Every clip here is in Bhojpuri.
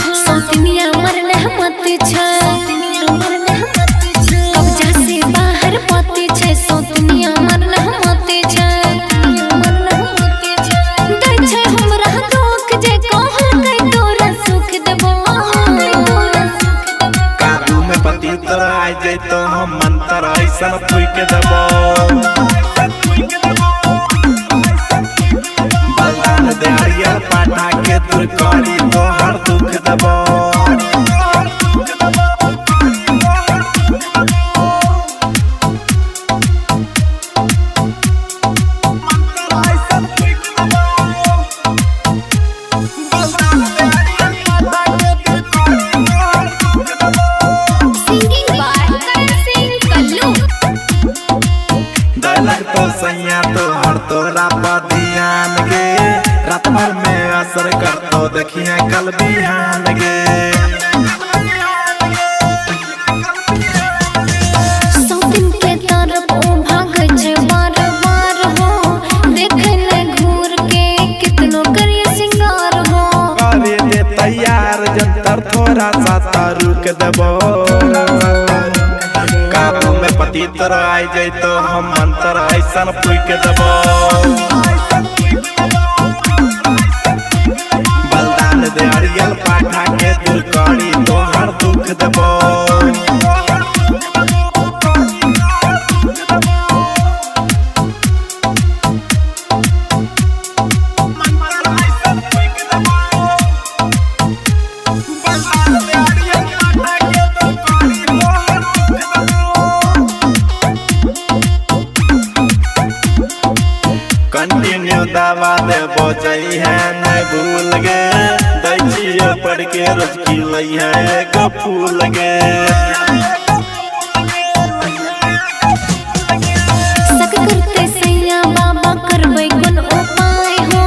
सौतनिया मरने मत छै कब्जा से बाहर पते छै सौतनिया मरने मत छै दै छै हमरा दुख जे कहल कै तोरा सुख देबो काबू में पति तोरा आ जैतो हम मंत्र ऐसन फूक देबो बलदान दे हरियर पाठा के दूर करी तोहर दुख देबो तोहर तोरा पर ध्यान गे रात भर में असर करतो देखिए कल बिहान गे सौतिन के तरफ ओ भाग छै बार बार हो देखे ले घूर के कितनो करिए सिंगार हो करे दे तैयार जंतर थोड़ा सा रुक देबो काबू में पति तोरा आ जैतो हम मंत्र ऐसन फूक देबो बलदान दे हरियल पाठा के दूर करी तोहर दुख देबो कंटिन्यू दवा देबो जई है नहीं भूल गे दै छियो पढ़ के रोज खिलै है एगो फूल गे सक करते सैया बाबा करबै कोन उपाय हो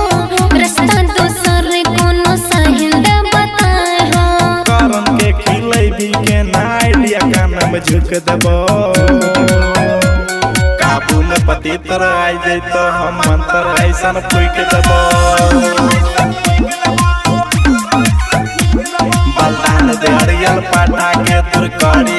रास्ता दोसर कोनो साहिल दे बताए हो करन के खिलै भी के नाइडिया कान में झुक देबो काबू में पति तोरा आ जैतो हम मंत्र ऐसन फूक देबो बलदान दे हरियल पाठा के दूर करी